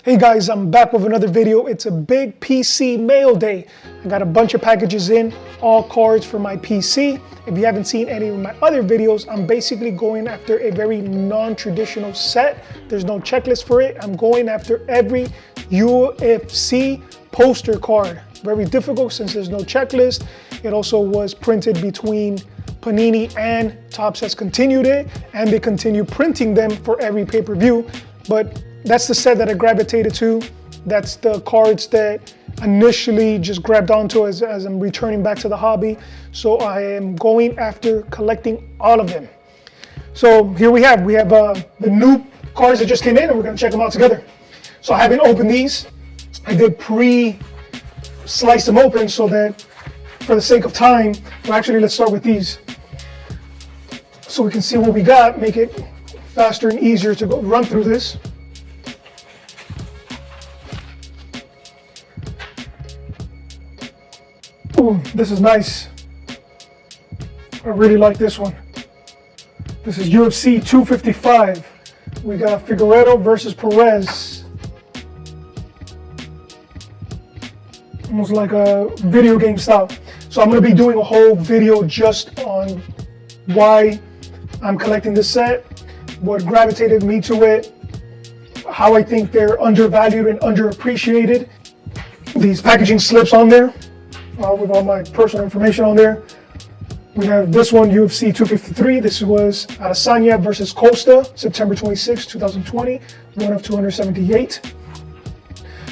Hey guys, I'm back with another video. It's a big PC mail day. I got a bunch of packages in, all cards for my PC. If you haven't seen any of my other videos, I'm basically going after a very non-traditional set. There's no checklist for it. I'm going after every UFC poster card. Very difficult since there's no checklist. It also was printed between Panini and Topps has continued it, and they continue printing them for every pay-per-view. But that's the set that I gravitated to. That's the cards that initially just grabbed onto as I'm returning back to the hobby. So I am going after collecting all of them. So here we have the new cards that just came in, and we're gonna check them out together. So I haven't opened these. I did pre-slice them open so that for the sake of time, well actually let's start with these. So we can see what we got, make it faster and easier to go run through this. Ooh, this is nice. I really like this one. This is UFC 255. We got Figueiredo versus Perez. Almost like a video game style. So I'm going to be doing a whole video just on why I'm collecting this set, what gravitated me to it, how I think they're undervalued and underappreciated. These packaging slips on there. With all my personal information on there. We have this one, UFC 253. This was Adesanya versus Costa, September 26, 2020, one of 278.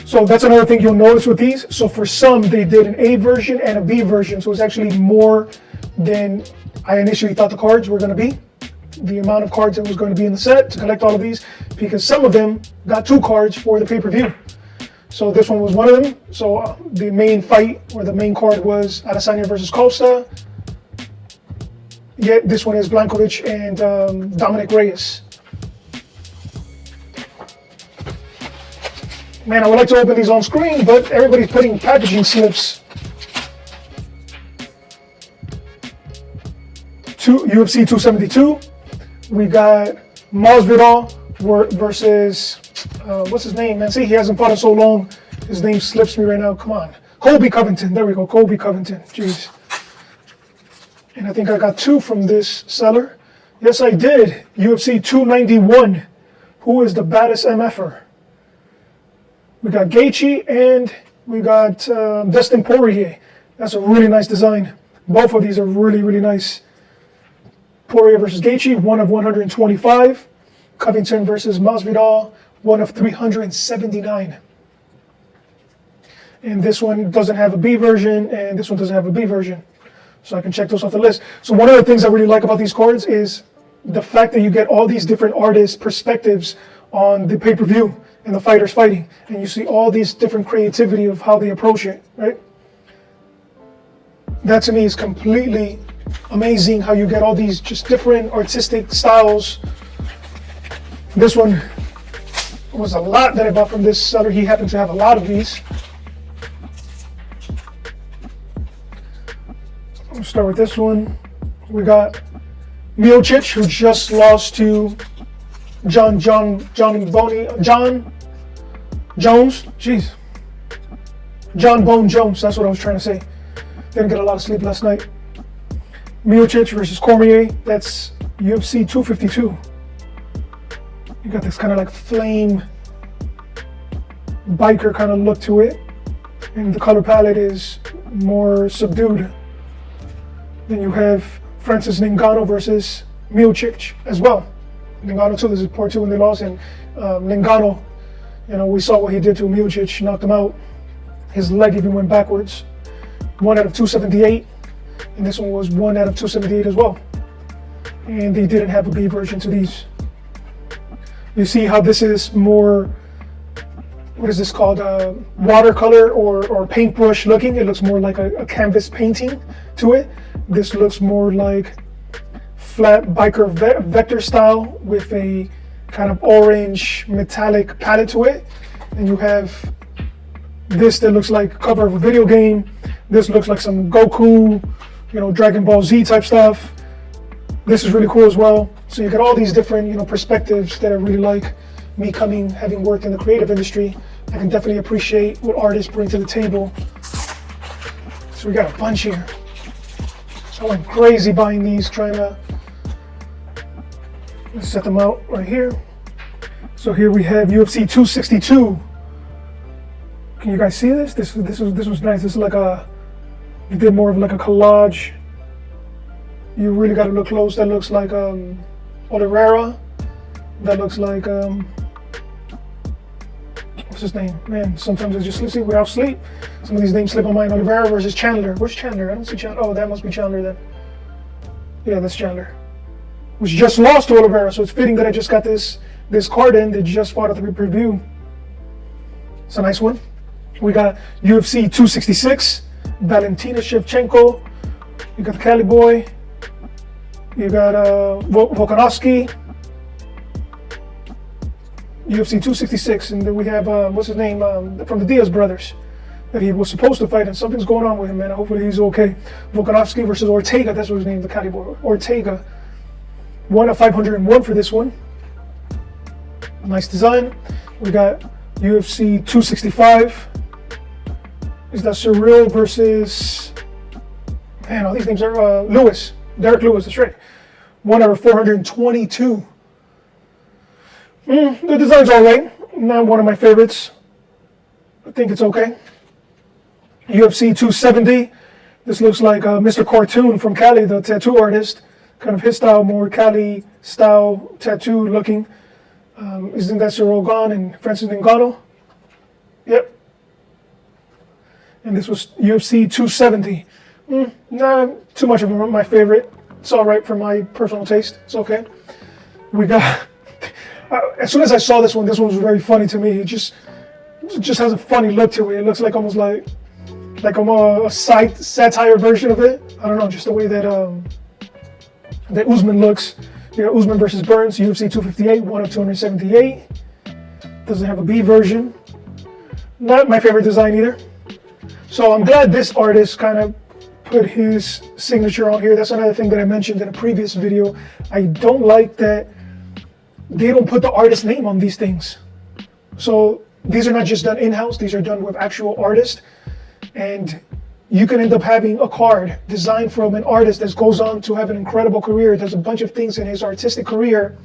So that's another thing you'll notice with these. So for some, they did an A version and a B version. So it's actually more than I initially thought the cards were going to be. The amount of cards that was going to be in the set to collect all of these, because some of them got 2 cards for the pay-per-view. So this one was one of them. So the main fight, or the main card, was Adesanya versus Costa. Yet this one is Blankovic and Dominic Reyes. Man, I would like to open these on screen, but everybody's putting packaging slips. UFC 272. We got Masvidal versus what's his name, man? See, he hasn't fought in so long. His name slips me right now. Come on. Colby Covington. There we go. Colby Covington. Jeez. And I think I got 2 from this seller. Yes, I did. UFC 291. Who is the baddest MFer? We got Gaethje and we got Dustin Poirier. That's a really nice design. Both of these are really, really nice. Poirier versus Gaethje, 1 of 125. Covington versus Masvidal, 1 of 379. And this one doesn't have a B version, and this one doesn't have a B version. So I can check those off the list. So one of the things I really like about these cards is the fact that you get all these different artists' perspectives on the pay-per-view and the fighters fighting. And you see all these different creativity of how they approach it, right? That to me is completely amazing, how you get all these just different artistic styles. This one was a lot that I bought from this seller. He happened to have a lot of these. I'll start with this one. We got Miocic, who just lost to John Jones. Jeez. John Bone Jones. That's what I was trying to say. Didn't get a lot of sleep last night. Miocic versus Cormier. That's UFC 252. You got this kind of like flame biker kind of look to it, and the color palette is more subdued. Then you have Francis Ngannou versus Miocic as well. Ngannou too, this is part 2 when they lost, and Ngannou, you know, we saw what he did to Miocic, knocked him out. His leg even went backwards. 1 out of 278, and this one was 1 out of 278 as well. And they didn't have a B version to these. You see how this is more, what is this called, watercolor or paintbrush looking. It looks more like a canvas painting to it. This looks more like flat biker vector style with a kind of orange metallic palette to it. And you have this that looks like cover of a video game. This looks like some Goku, you know, Dragon Ball Z type stuff. This is really cool as well. So you get all these different, you know, perspectives that I really like. me having worked in the creative industry, I can definitely appreciate what artists bring to the table. So we got a bunch here. I went crazy buying these, trying to set them out right here. So here we have UFC 262. Can you guys see this? This was nice. This is like you did more of like a collage. You really got to look close. That looks like Oliveira. That looks like what's his name? Man, sometimes I just sleep without sleep. Some of these names slip on my mind. Oliveira versus Chandler. Where's Chandler? I don't see Chandler. Oh, that must be Chandler then. Yeah, that's Chandler. Which just lost to Oliveira, so it's fitting that I just got this card in that just fought at the pay-per-view. It's a nice one. We got UFC 266, Valentina Shevchenko. You got the Cali Boy. You got Volkanovski. UFC 266, and then we have what's his name from the Diaz brothers that he was supposed to fight, and something's going on with him, man. Hopefully he's okay. Volkanovski versus Ortega. That's what his name, the Cali Boy. Ortega. 1 of 501 for this one. Nice design. We got UFC 265. Is that Cyril versus, man, all these names are Lewis. Derek Lewis, that's right. 1 out of 422. The design's alright. Not one of my favorites. I think it's okay. UFC 270. This looks like Mr. Cartoon from Cali, the tattoo artist. Kind of his style, more Cali style tattoo looking. Isn't that Cyril Gane and Francis Ngannou? Yep. And this was UFC 270. Not too much of my favorite. It's all right for my personal taste. It's okay. We got, as soon as I saw this one was very funny to me. It just has a funny look to it. It looks like almost like a satire version of it. I don't know, just the way that that Usman looks. You got Usman versus Burns, UFC 258, 1 of 278. Doesn't have a B version. Not my favorite design either. So I'm glad this artist kind of put his signature on here. That's another thing that I mentioned in a previous video. I don't like that they don't put the artist name on these things. So these are not just done in-house, these are done with actual artists. And you can end up having a card designed from an artist that goes on to have an incredible career, does a bunch of things in his artistic career.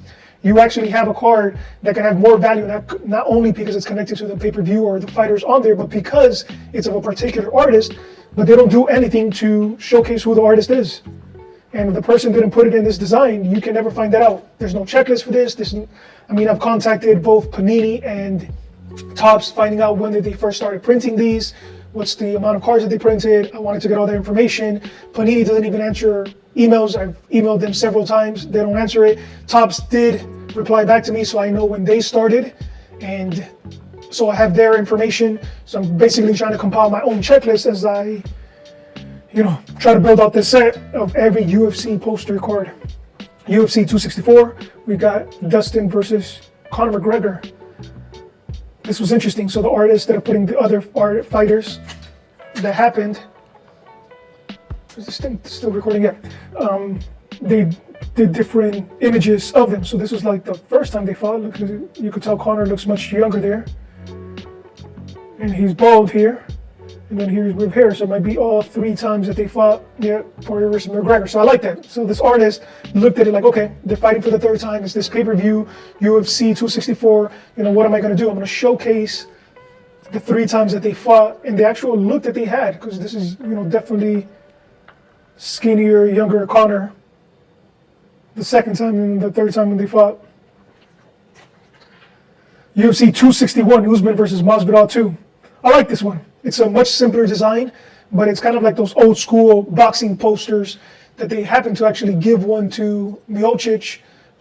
You actually have a card that can have more value, not only because it's connected to the pay-per-view or the fighters on there, but because it's of a particular artist, but they don't do anything to showcase who the artist is. And if the person didn't put it in this design, you can never find that out. There's no checklist for this. I've contacted both Panini and Topps, finding out when did they first started printing these, what's the amount of cards that they printed. I wanted to get all that information. Panini doesn't even answer emails. I've emailed them several times. They don't answer it. Topps did reply back to me, so I know when they started. And so I have their information. So I'm basically trying to compile my own checklist as I, try to build out this set of every UFC poster card. UFC 264, we got Dustin versus Conor McGregor. This was interesting. So the artists that are putting the other fighters that happened, is this thing still recording? Yeah. They did different images of them. So this was like the first time they fought. Look, you could tell Conor looks much younger there. And he's bald here. And then here's with hair. So it might be all 3 times that they fought, Poirier versus McGregor. So I like that. So this artist looked at it like, okay, they're fighting for the 3rd time. It's this pay-per-view, UFC 264. What am I going to do? I'm going to showcase the 3 times that they fought and the actual look that they had. Because this is, definitely skinnier, younger Conor. The 2nd time and the 3rd time when they fought. UFC 261, Usman versus Masvidal 2. I like this one. It's a much simpler design, but it's kind of like those old school boxing posters that they happen to actually give one to Miocic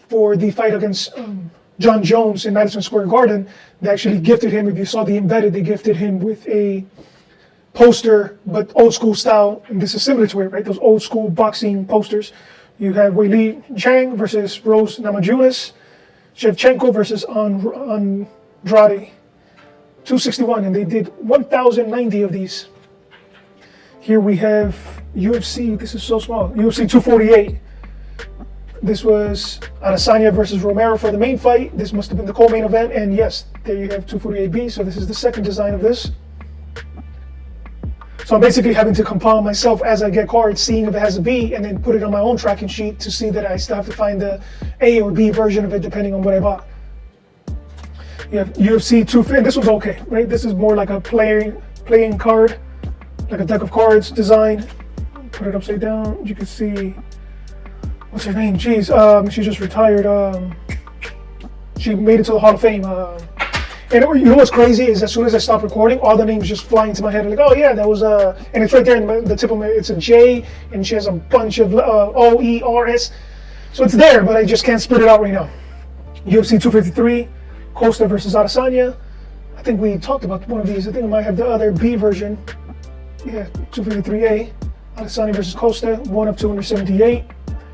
for the fight against John Jones in Madison Square Garden. They actually gifted him, if you saw the embedded, they gifted him with a poster, but old school style. And this is similar to it, right? Those old school boxing posters. You have Weili Zhang versus Rose Namajunas, Shevchenko versus Andrade. 261, and they did 1,090 of these. Here we have UFC, this is so small, UFC 248. This was Adesanya versus Romero for the main fight. This must have been the co-main event, and yes, there you have 248B. So this is the second design of this. So I'm basically having to compile myself as I get cards, seeing if it has a B, and then put it on my own tracking sheet to see that I still have to find the A or B version of it depending on what I bought. You have UFC 250, and this one's okay, right? This is more like a playing card, like a deck of cards design. Put it upside down. You can see, what's her name? Jeez, she just retired. She made it to the Hall of Fame. And you know what's crazy is as soon as I stop recording, all the names just fly into my head. Like, oh yeah, that was and it's right there in the tip of my. It's a J, and she has a bunch of O, E, R, S. So it's there, but I just can't spit it out right now. UFC 253, Costa versus Adesanya. I think we talked about one of these. I think I might have the other B version. Yeah, 253A. Adesanya versus Costa, 1 of 278.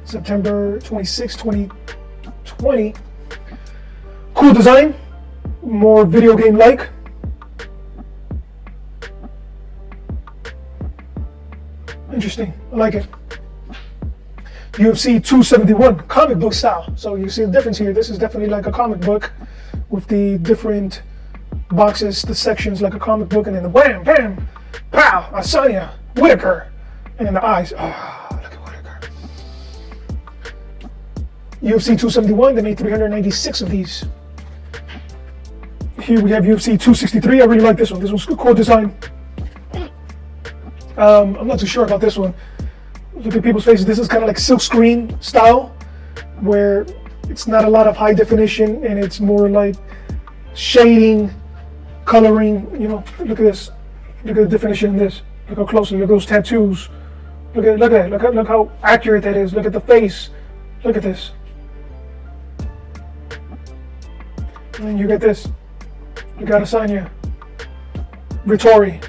September 26, 2020. Cool design. More video game like. Interesting. I like it. UFC 271, comic book style. So you see the difference here. This is definitely like a comic book with the different boxes, the sections like a comic book, and then the wham, bam, pow, Adesanya, Whitaker, and then the eyes. Oh, look at Whitaker. UFC 271, they made 396 of these. Here we have UFC 263. I really like this one. This one's a cool design. I'm not too sure about this one. Look at people's faces. This is kind of like silk screen style, where it's not a lot of high definition and it's more like shading, coloring. You know, look at this. Look at the definition in this. Look how closely. Look at those tattoos. Look how accurate that is. Look at the face. Look at this. And then you get this. You got Adesanya, Vittori,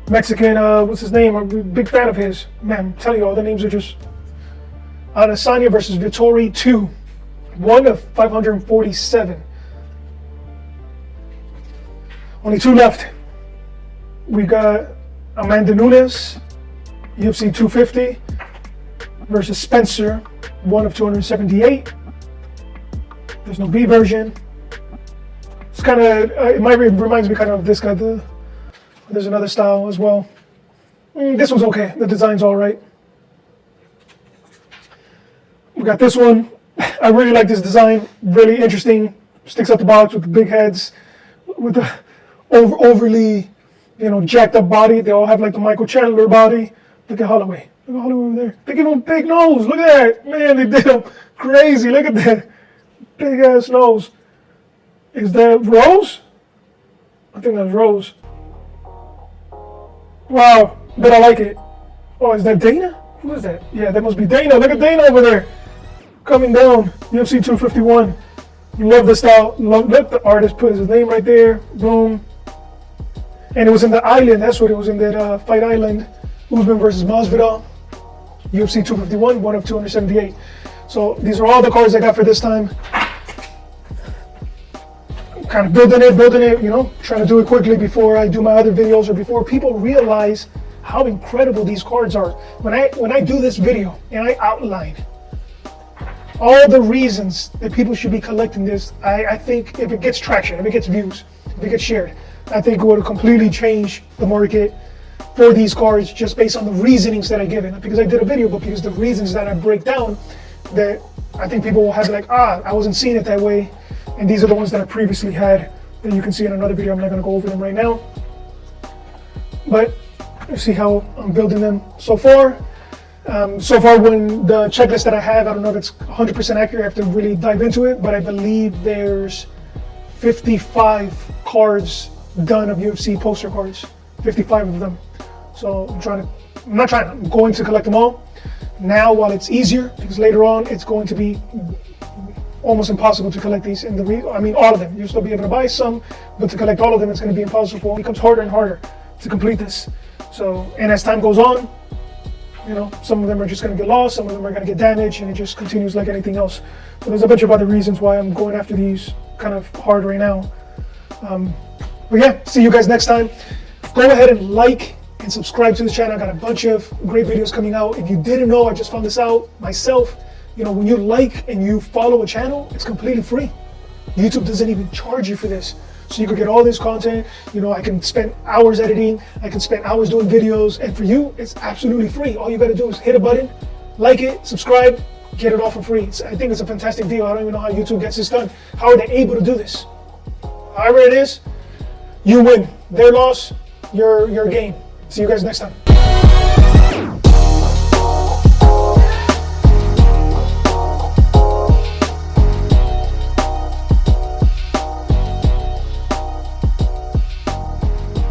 Mexican, what's his name? I'm a big fan of his. Man, I'm telling you, all the names are just... Adesanya versus Vittori 2, 1 of 547. Only 2 left. We got Amanda Nunes, UFC 250, versus Spencer, 1 of 278. There's no B version. It's kind of, it reminds me kind of this guy. There's another style as well. This one's okay. The design's all right. We got this one. I really like this design. Really interesting. Sticks out the box with the big heads, with the overly, jacked up body. They all have like the Michael Chandler body. Look at Holloway. Look at Holloway over there. They give him a big nose. Look at that. Man, they did him crazy. Look at that. Big ass nose. Is that Rose? I think that's Rose. Wow, but I like it. Oh, is that Dana? Who is that? Yeah, that must be Dana. Look at Dana over there. Coming down. UFC 251. Love the style. Look, the artist put his name right there. Boom. And it was in the island. That's what it was in that Fight Island. Usman versus Masvidal. UFC 251, 1 of 278. So these are all the cards I got for this time. Kind of building it, trying to do it quickly before I do my other videos or before people realize how incredible these cards are. When I do this video and I outline all the reasons that people should be collecting this, I think if it gets traction, if it gets views, if it gets shared, I think it would completely change the market for these cards just based on the reasonings that I give it. Not because I did a video, but because the reasons that I break down, that I think people will have like, I wasn't seeing it that way. And these are the ones that I previously had that you can see in another video. I'm not going to go over them right now. But you see how I'm building them so far. So far, when the checklist that I have, I don't know if it's 100% accurate. I have to really dive into it. But I believe there's 55 cards done of UFC poster cards. 55 of them. So I'm going to collect them all. Now, while it's easier, because later on it's going to be almost impossible to collect these all of them. You'll still be able to buy some, but to collect all of them, it's going to be impossible. It becomes harder and harder to complete this. So, and as time goes on, some of them are just going to get lost, some of them are going to get damaged, and it just continues like anything else. So there's a bunch of other reasons why I'm going after these kind of hard right now. But yeah, see you guys next time. Go ahead and like and subscribe to the channel. I got a bunch of great videos coming out. If you didn't know, I just found this out myself. You know, when you like and you follow a channel, it's completely free. YouTube doesn't even charge you for this. So you can get all this content. You know, I can spend hours editing, I can spend hours doing videos, and for you, it's absolutely free. All you gotta do is hit a button, like it, subscribe, get it all for free. I think it's a fantastic deal. I don't even know how YouTube gets this done. How are they able to do this? However it is, you win. Their loss, your gain. See you guys next time.